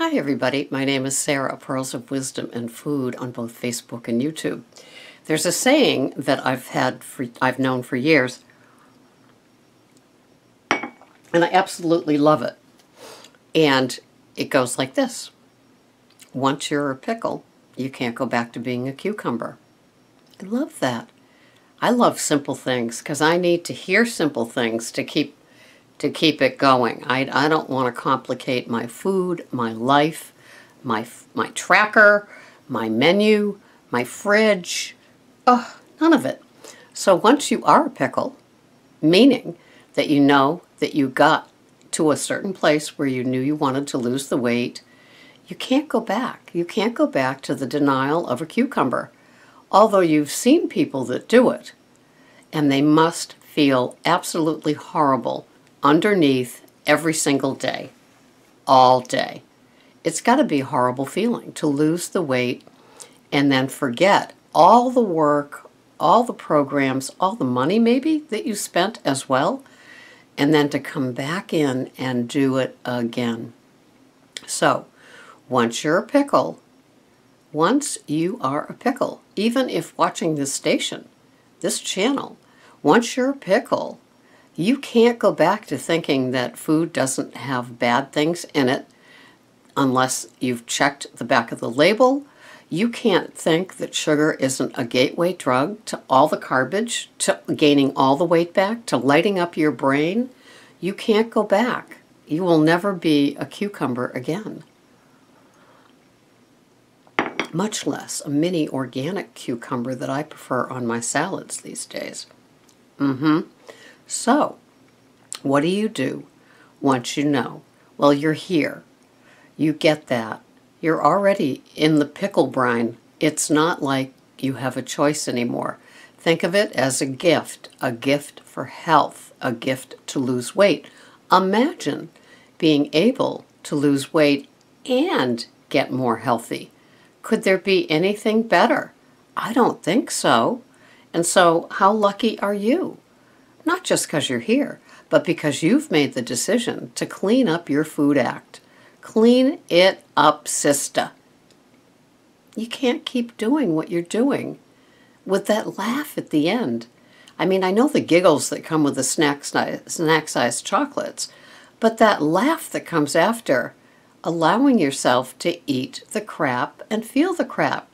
Hi everybody, my name is Sarah, Pearls of Wisdom and Food on both Facebook and YouTube. There's a saying that I've known for years, and I absolutely love it. And it goes like this: once you're a pickle, you can't go back to being a cucumber. I love that. I love simple things because I need to hear simple things to keep it going. I don't want to complicate my food, my life, my tracker, my menu, my fridge. Oh, none of it. So once you are a pickle, meaning that you know that you got to a certain place where you knew you wanted to lose the weight, you can't go back. You can't go back to the denial of a cucumber. Although you've seen people that do it, and they must feel absolutely horrible underneath every single day, all day. It's got to be a horrible feeling to lose the weight and then forget all the work, all the programs, all the money maybe that you spent as well, and then to come back in and do it again. So, once you're a pickle, once you are a pickle, even if watching this station, this channel, once you're a pickle, you can't go back to thinking that food doesn't have bad things in it unless you've checked the back of the label. You can't think that sugar isn't a gateway drug to all the garbage, to gaining all the weight back, to lighting up your brain. You can't go back. You will never be a cucumber again. Much less a mini organic cucumber that I prefer on my salads these days. So, what do once you know? Well, you're here. You get that. You're already in the pickle brine. It's not like you have a choice anymore. Think of it as a gift for health, a gift to lose weight. Imagine being able to lose weight and get more healthy. Could there be anything better? I don't think so. And so, how lucky are you? Not just because you're here, but because you've made the decision to clean up your food act. Clean it up, sister. You can't keep doing what you're doing with that laugh at the end. I mean, I know the giggles that come with the snack-sized chocolates, but that laugh that comes after, allowing yourself to eat the crap and feel the crap.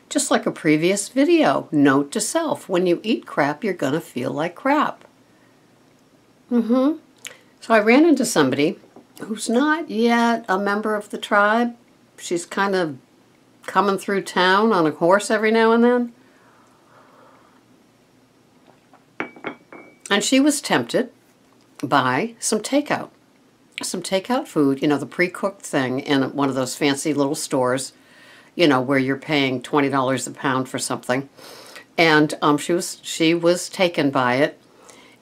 Just like a previous video, note to self, when you eat crap, you're going to feel like crap. So I ran into somebody who's not yet a member of the tribe. She's kind of coming through town on a horse every now and then. And she was tempted by some takeout. Some takeout food, you know, the pre-cooked thing in one of those fancy little stores, you know, where you're paying $20 a pound for something. And she was taken by it,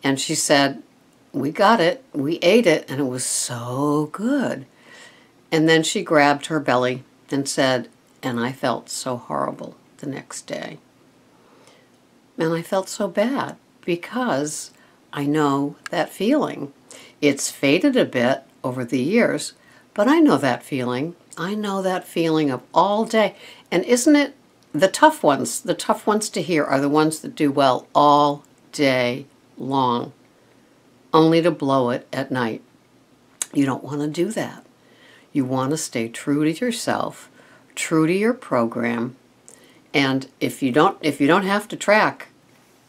and she said, "We got it, we ate it, and it was so good." And then she grabbed her belly and said, "And I felt so horrible the next day. And I felt so bad because I know that feeling. It's faded a bit over the years, but I know that feeling. I know that feeling of all day." And isn't it the tough ones to hear are the ones that do well all day long, only to blow it at night. You don't want to do that. You want to stay true to yourself, true to your program. And if you don't have to track,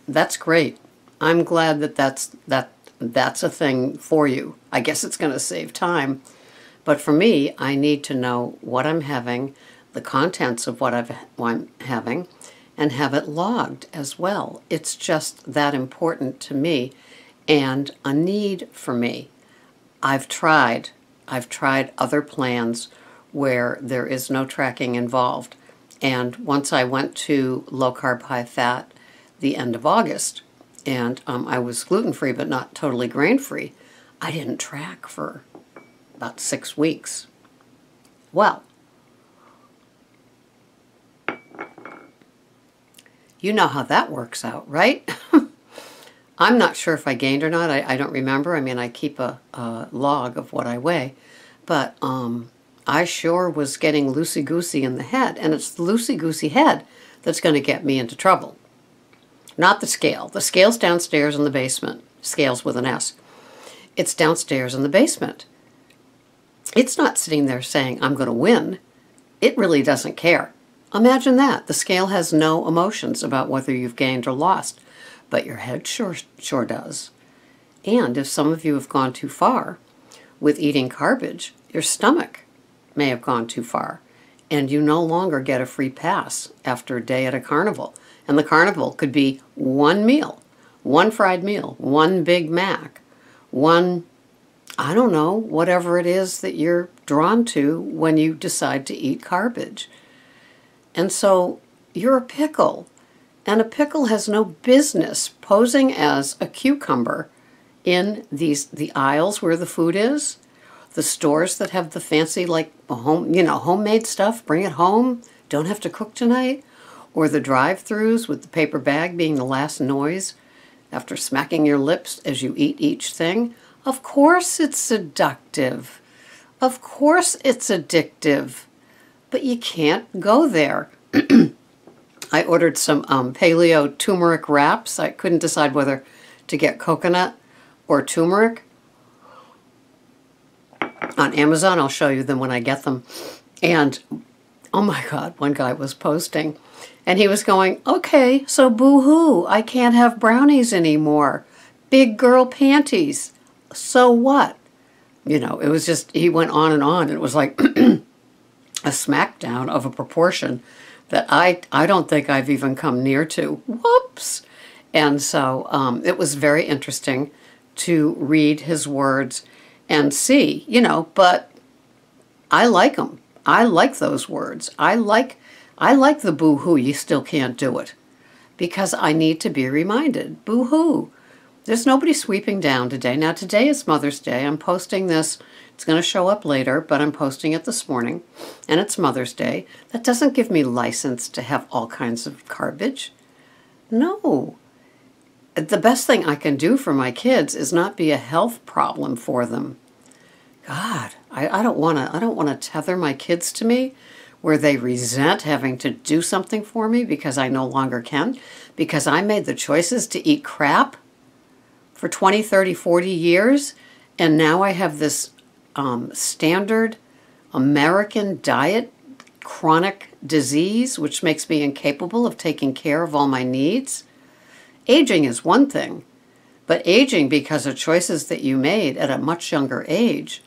that's great. I'm glad that that's a thing for you. I guess it's going to save time. But for me, I need to know what I'm having, the contents of what I'm having, and have it logged as well. It's just that important to me and a need for me. I've tried other plans where there is no tracking involved. And once I went to low carb, high fat the end of August, and I was gluten-free but not totally grain-free, I didn't track for about 6 weeks. Well, you know how that works out, right? I'm not sure if I gained or not. I don't remember. I mean, I keep a log of what I weigh. But I sure was getting loosey-goosey in the head, and it's the loosey-goosey head that's going to get me into trouble. Not the scale. The scale's downstairs in the basement. Scales with an S. It's downstairs in the basement. It's not sitting there saying, I'm going to win. It really doesn't care. Imagine that. The scale has no emotions about whether you've gained or lost, but your head sure does. And if some of you have gone too far with eating garbage, your stomach may have gone too far, and you no longer get a free pass after a day at a carnival. And the carnival could be one meal, one fried meal, one Big Mac, one, I don't know, whatever it is that you're drawn to when you decide to eat garbage. And so you're a pickle, and a pickle has no business posing as a cucumber in the aisles where the food is, the stores that have the fancy, like, homemade stuff, bring it home, don't have to cook tonight, or the drive-thrus with the paper bag being the last noise after smacking your lips as you eat each thing. Of course it's seductive. Of course it's addictive. But you can't go there. I ordered some paleo turmeric wraps. I couldn't decide whether to get coconut or turmeric. On Amazon, I'll show you them when I get them. And, oh my God, one guy was posting. And he was going, okay, so boo-hoo, I can't have brownies anymore. Big girl panties. So what? You know, it was just, he went on and on. It was like a smackdown of a proportion that I don't think I've even come near to. Whoops! And so it was very interesting to read his words and see, but I like them. I like those words. I like the boo-hoo, you still can't do it. Because I need to be reminded, boo-hoo. There's nobody sweeping down today. Now today is Mother's Day. I'm posting this. It's going to show up later, but I'm posting it this morning. And it's Mother's Day. That doesn't give me license to have all kinds of garbage. No. The best thing I can do for my kids is not be a health problem for them. God, I don't want to tether my kids to me where they resent having to do something for me because I no longer can, because I made the choices to eat crap for 20, 30, 40 years, and now I have this standard American diet, chronic disease, which makes me incapable of taking care of all my needs. Aging is one thing, but aging because of choices that you made at a much younger age.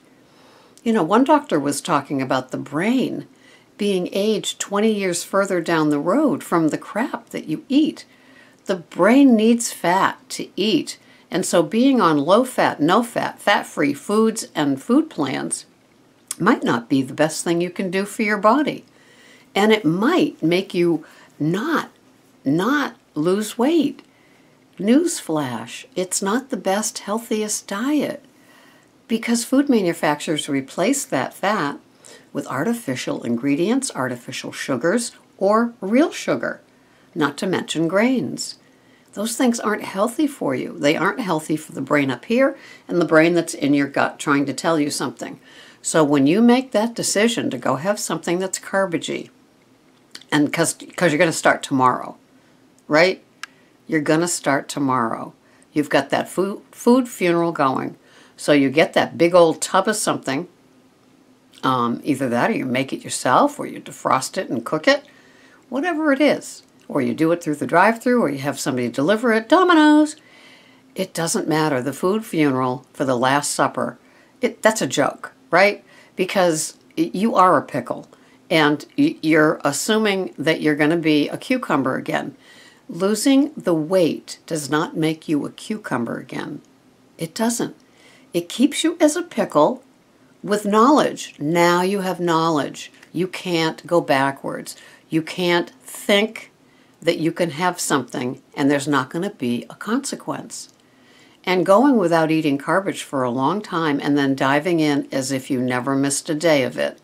One doctor was talking about the brain being aged 20 years further down the road from the crap that you eat. The brain needs fat to eat. And so being on low-fat, no-fat, fat-free foods and food plans might not be the best thing you can do for your body. And it might make you not lose weight. Newsflash, it's not the best, healthiest diet because food manufacturers replace that fat with artificial ingredients, artificial sugars, or real sugar, not to mention grains. Those things aren't healthy for you. They aren't healthy for the brain up here and the brain that's in your gut trying to tell you something. So when you make that decision to go have something that's garbagey, and because you're going to start tomorrow, right? You're going to start tomorrow. You've got that food funeral going. So you get that big old tub of something, either that or you make it yourself or you defrost it and cook it, whatever it is. Or you do it through the drive-thru, or you have somebody deliver it, Domino's. It doesn't matter. The food funeral for the Last Supper, that's a joke, right? Because you are a pickle, and you're assuming that you're going to be a cucumber again. Losing the weight does not make you a cucumber again. It doesn't. It keeps you as a pickle with knowledge. Now you have knowledge. You can't go backwards. You can't think that you can have something and there's not going to be a consequence. And going without eating garbage for a long time and then diving in as if you never missed a day of it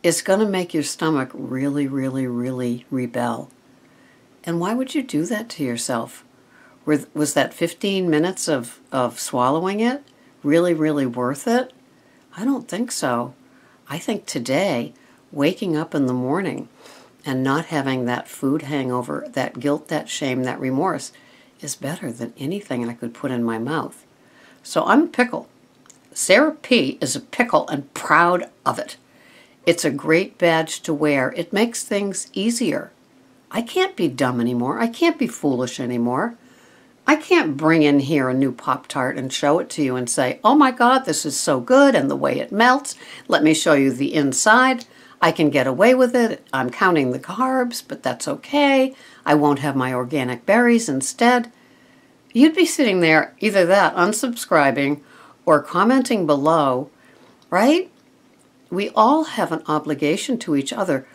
is going to make your stomach really, really, really rebel. And why would you do that to yourself? Was that 15 minutes of swallowing it really, really worth it? I don't think so. I think today, waking up in the morning and not having that food hangover, that guilt, that shame, that remorse, is better than anything I could put in my mouth. So I'm a pickle. Sarah P. is a pickle and proud of it. It's a great badge to wear. It makes things easier. I can't be dumb anymore. I can't be foolish anymore. I can't bring in here a new Pop-Tart and show it to you and say, oh my God, this is so good and the way it melts. Let me show you the inside. I can get away with it. I'm counting the carbs, but that's okay. I won't have my organic berries instead. You'd be sitting there, either that, unsubscribing, or commenting below, right? We all have an obligation to each other.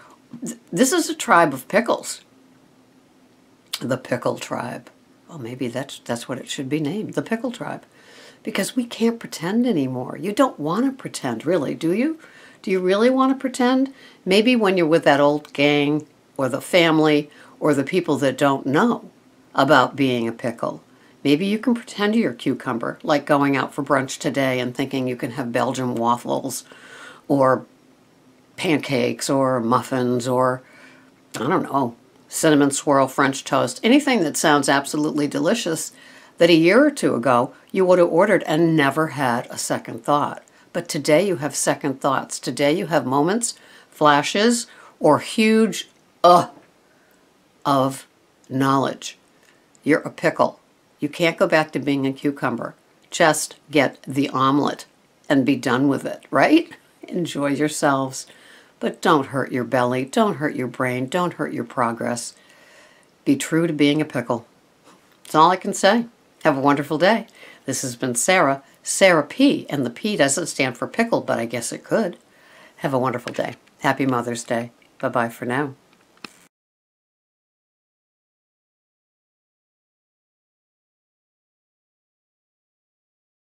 This is a tribe of pickles. The Pickle Tribe. Well, maybe that's what it should be named, the Pickle Tribe. Because we can't pretend anymore. You don't want to pretend, really, do you? Do you really want to pretend? Maybe when you're with that old gang, or the family, or the people that don't know about being a pickle. Maybe you can pretend you're a cucumber, like going out for brunch today and thinking you can have Belgian waffles, or pancakes, or muffins, or, I don't know, cinnamon swirl French toast, anything that sounds absolutely delicious that a year or two ago you would have ordered and never had a second thought. But today you have second thoughts. Today you have moments, flashes, or huge of knowledge. You're a pickle. You can't go back to being a cucumber. Just get the omelet and be done with it, right? Enjoy yourselves. But don't hurt your belly, don't hurt your brain, don't hurt your progress. Be true to being a pickle. That's all I can say. Have a wonderful day. This has been Sarah P. And the P doesn't stand for pickle, but I guess it could. Have a wonderful day. Happy Mother's Day. Bye-bye for now.